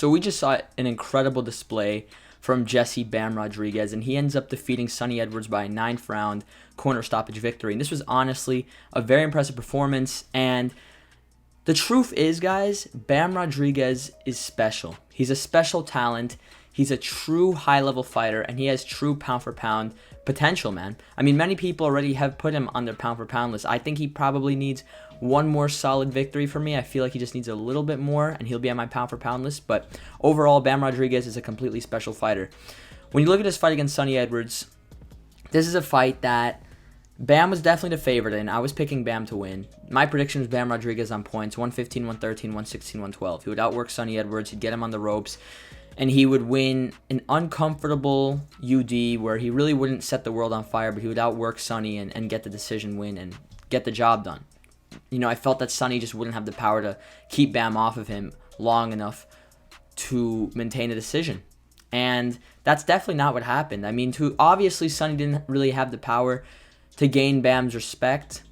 So we just saw an incredible display from Jesse Bam Rodriguez, and he ends up defeating Sonny Edwards by a ninth round corner stoppage victory. And this was honestly a very impressive performance. And the truth is, guys, Bam Rodriguez is special. He's a special talent. He's a true high-level fighter, and he has true pound-for-pound potential, man. I mean, many people already have put him on their pound-for-pound list. I think he probably needs one more solid victory for me. I feel like he just needs a little bit more, and he'll be on my pound-for-pound list. But overall, Bam Rodriguez is a completely special fighter. When you look at his fight against Sonny Edwards, this is a fight that Bam was definitely the favorite in. I was picking Bam to win. My prediction was Bam Rodriguez on points, 115, 113, 116, 112. He would outwork Sonny Edwards. He'd get him on the ropes. And he would win an uncomfortable UD where he really wouldn't set the world on fire, but he would outwork Sonny and get the decision win and get the job done. You know, I felt that Sonny just wouldn't have the power to keep Bam off of him long enough to maintain a decision. And that's definitely not what happened. I mean, obviously Sonny didn't really have the power to gain Bam's respect,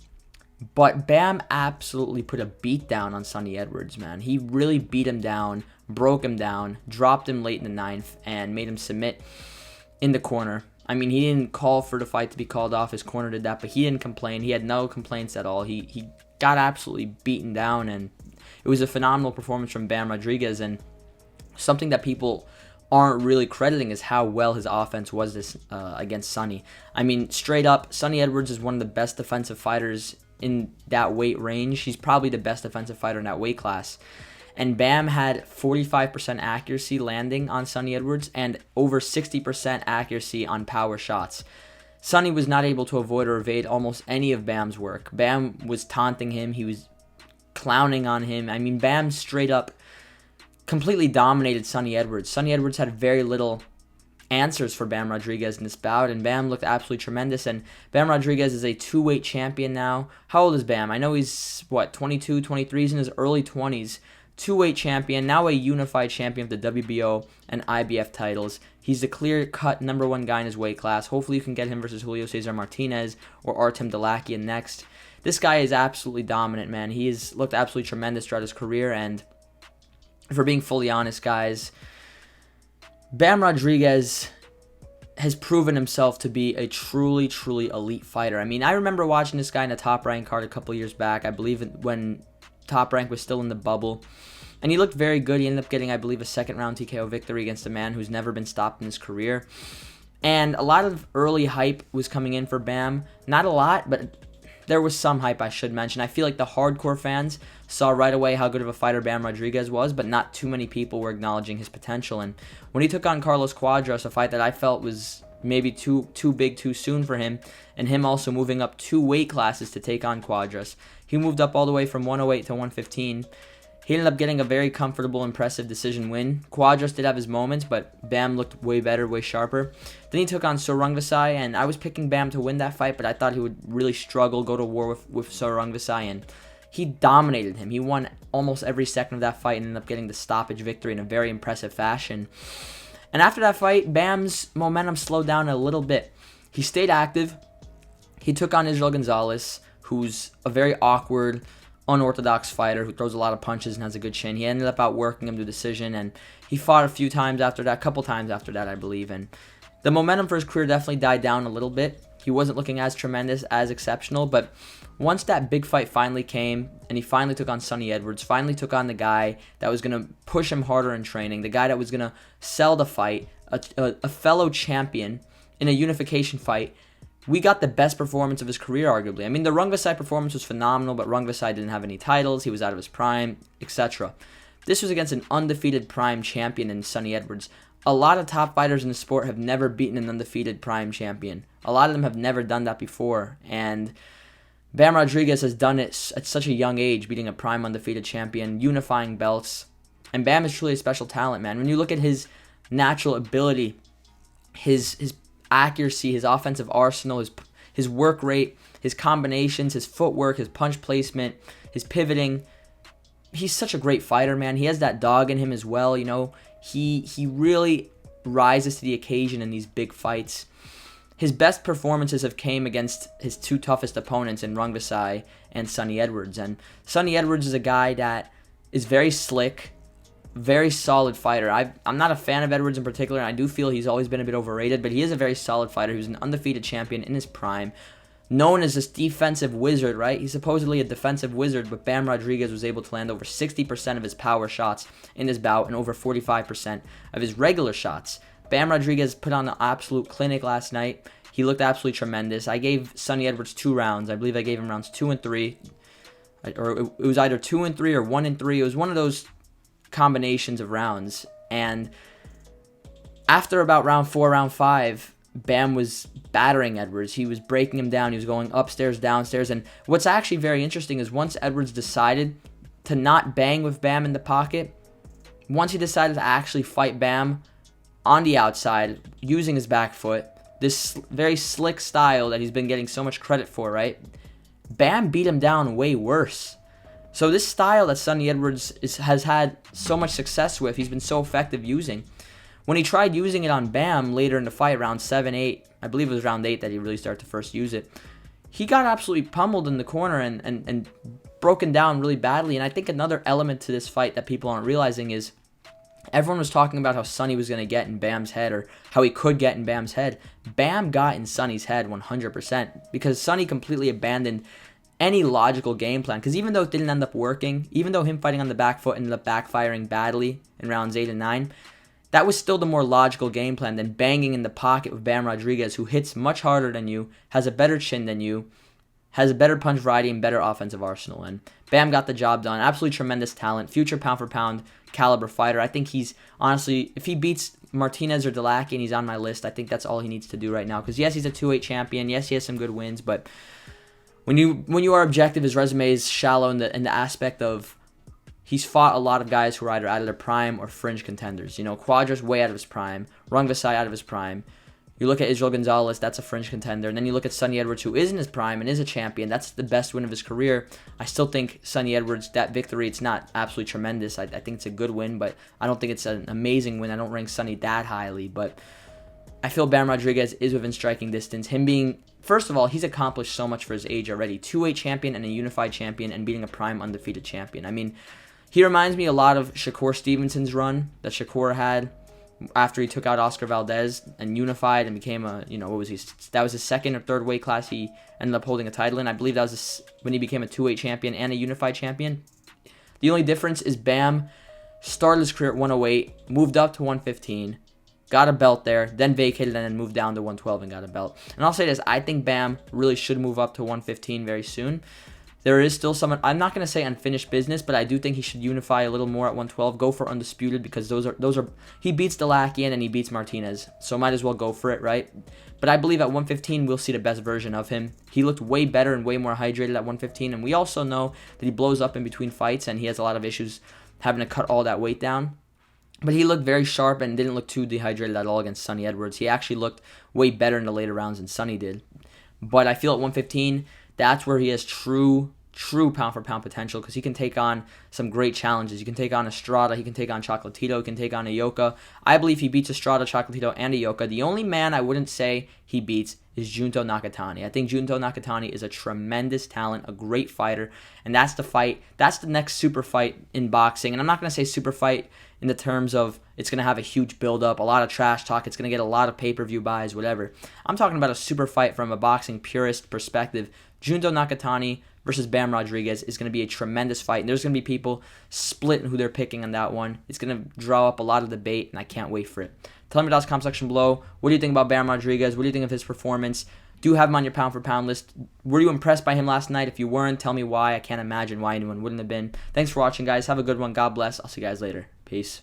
but Bam absolutely put a beat down on Sonny Edwards, man. He really beat him down, broke him down, dropped him late in the ninth, and made him submit in the corner. I mean, he didn't call for the fight to be called off. His corner did that, but he didn't complain. He had no complaints at all. He got absolutely beaten down, and it was a phenomenal performance from Bam Rodriguez, and something that people aren't really crediting is how well his offense was this against Sonny. I mean, straight up, Sonny Edwards is one of the best defensive fighters in that weight range. He's probably the best defensive fighter in that weight class. And Bam had 45% accuracy landing on Sonny Edwards and over 60% accuracy on power shots. Sonny was not able to avoid or evade almost any of Bam's work. Bam was taunting him. He was clowning on him. I mean, Bam straight up completely dominated Sonny Edwards. Sonny Edwards had very little answers for Bam Rodriguez in this bout, and Bam looked absolutely tremendous. And Bam Rodriguez is a two-weight champion now. How old is Bam? I know he's, 22, 23. He's in his early 20s. Two-weight champion, now a unified champion of the WBO and IBF titles. He's the clear-cut number one guy in his weight class. Hopefully you can get him versus Julio Cesar Martinez or Artem Dalakian next. This guy is absolutely dominant, man. He has looked absolutely tremendous throughout his career, and if we're being fully honest, guys, Bam Rodriguez has proven himself to be a truly, truly elite fighter. I mean, I remember watching this guy in a Top Rank card a couple years back. I believe when Top Rank was still in the bubble. And he looked very good. He ended up getting, I believe, a second-round TKO victory against a man who's never been stopped in his career. And a lot of early hype was coming in for Bam. Not a lot, but there was some hype, I should mention. I feel like the hardcore fans saw right away how good of a fighter Bam Rodriguez was, but not too many people were acknowledging his potential. And when he took on Carlos Cuadras, a fight that I felt was maybe too big too soon for him, and him also moving up 2 weight classes to take on Cuadras. He moved up all the way from 108 to 115. He ended up getting a very comfortable, impressive decision win. Cuadras did have his moments, but Bam looked way better, way sharper. Then he took on Sor Rungvisai, and I was picking Bam to win that fight, but I thought he would really struggle, go to war with Sor Rungvisai, and he dominated him. He won almost every second of that fight and ended up getting the stoppage victory in a very impressive fashion. And after that fight, Bam's momentum slowed down a little bit. He stayed active. He took on Israel Gonzalez, who's a very awkward, unorthodox fighter who throws a lot of punches and has a good chin. He ended up outworking him to decision, and he fought a couple times after that, I believe. And the momentum for his career definitely died down a little bit. He wasn't looking as tremendous, as exceptional, but once that big fight finally came, and he finally took on Sonny Edwards, finally took on the guy that was going to push him harder in training, the guy that was going to sell the fight, a fellow champion in a unification fight, we got the best performance of his career, arguably. I mean, the Rungvisai performance was phenomenal, but Rungvisai didn't have any titles, he was out of his prime, etc. This was against an undefeated prime champion in Sonny Edwards. A lot of top fighters in the sport have never beaten an undefeated prime champion. A lot of them have never done that before, and Bam Rodriguez has done it at such a young age, beating a prime undefeated champion, unifying belts. And Bam is truly a special talent, man. When you look at his natural ability, his accuracy, his offensive arsenal, his work rate, his combinations, his footwork, his punch placement, his pivoting, he's such a great fighter, man. He has that dog in him as well, you know. He really rises to the occasion in these big fights. His best performances have came against his 2 toughest opponents in Rungvisai and Sonny Edwards. And Sonny Edwards is a guy that is very slick, very solid fighter. I'm not a fan of Edwards in particular, and I do feel he's always been a bit overrated, but he is a very solid fighter. He was an undefeated champion in his prime, known as this defensive wizard, right? He's supposedly a defensive wizard, but Bam Rodriguez was able to land over 60% of his power shots in his bout and over 45% of his regular shots. Bam Rodriguez put on an absolute clinic last night. He looked absolutely tremendous. I gave Sunny Edwards 2 rounds. I believe I gave him rounds 2 and 3. Or it was either 2 and 3 or 1 and 3. It was one of those combinations of rounds. And after about round 4, round 5, Bam was battering Edwards. He was breaking him down. He was going upstairs, downstairs. And what's actually very interesting is once Edwards decided to not bang with Bam in the pocket, once he decided to actually fight Bam on the outside using his back foot, this very slick style that he's been getting so much credit for, right? Bam beat him down way worse. So this style that Sunny Edwards has had so much success with, he's been so effective using. When he tried using it on Bam later in the fight, round 7, 8, I believe it was round 8 that he really started to first use it, he got absolutely pummeled in the corner and broken down really badly. And I think another element to this fight that people aren't realizing is everyone was talking about how Sunny was going to get in Bam's head or how he could get in Bam's head. Bam got in Sunny's head 100% because Sunny completely abandoned any logical game plan. Because even though it didn't end up working, even though him fighting on the back foot ended up backfiring badly in rounds 8 and 9, that was still the more logical game plan than banging in the pocket with Bam Rodriguez, who hits much harder than you, has a better chin than you, has a better punch variety and better offensive arsenal. And Bam got the job done. Absolutely tremendous talent. Future pound-for-pound caliber fighter. I think he's, honestly, if he beats Martinez or Delakian and he's on my list, I think that's all he needs to do right now. Because yes, he's a 2-8 champion. Yes, he has some good wins. But when you are objective, his resume is shallow in the aspect of he's fought a lot of guys who are either out of their prime or fringe contenders. You know, Quadra's way out of his prime. Rungvisai out of his prime. You look at Israel Gonzalez, that's a fringe contender. And then you look at Sunny Edwards, who is in his prime and is a champion. That's the best win of his career. I still think Sunny Edwards, that victory, it's not absolutely tremendous. I think it's a good win, but I don't think it's an amazing win. I don't rank Sunny that highly. But I feel Bam Rodriguez is within striking distance. Him being, first of all, he's accomplished so much for his age already. 2-8 champion and a unified champion and beating a prime undefeated champion. I mean, he reminds me a lot of Shakur Stevenson's run that Shakur had after he took out Oscar Valdez and unified and became a, what was he? That was his second or third weight class he ended up holding a title in. I believe that was when he became a 2-8 champion and a unified champion. The only difference is Bam started his career at 108, moved up to 115, got a belt there, then vacated and then moved down to 112 and got a belt. And I'll say this, I think Bam really should move up to 115 very soon. There is still some, I'm not going to say unfinished business, but I do think he should unify a little more at 112. Go for undisputed because those are he beats Delakian and he beats Martinez. So might as well go for it, right? But I believe at 115 we'll see the best version of him. He looked way better and way more hydrated at 115, and we also know that he blows up in between fights and he has a lot of issues having to cut all that weight down. But he looked very sharp and didn't look too dehydrated at all against Sunny Edwards. He actually looked way better in the later rounds than Sunny did. But I feel at 115, that's where he has true pound-for-pound potential because he can take on some great challenges. He can take on Estrada. He can take on Chocolatito. He can take on Ioka. I believe he beats Estrada, Chocolatito, and Ioka. The only man I wouldn't say he beats is Junto Nakatani. I think Junto Nakatani is a tremendous talent, a great fighter, and that's the fight. That's the next super fight in boxing. And I'm not going to say super fight in the terms of it's going to have a huge build-up, a lot of trash talk, it's going to get a lot of pay-per-view buys, whatever. I'm talking about a super fight from a boxing purist perspective. Junto Nakatani versus Bam Rodriguez is going to be a tremendous fight. And there's going to be people splitting who they're picking on that one. It's going to draw up a lot of debate, and I can't wait for it. Tell me in the comment section below. What do you think about Bam Rodriguez? What do you think of his performance? Do have him on your pound-for-pound list. Were you impressed by him last night? If you weren't, tell me why. I can't imagine why anyone wouldn't have been. Thanks for watching, guys. Have a good one. God bless. I'll see you guys later. Peace.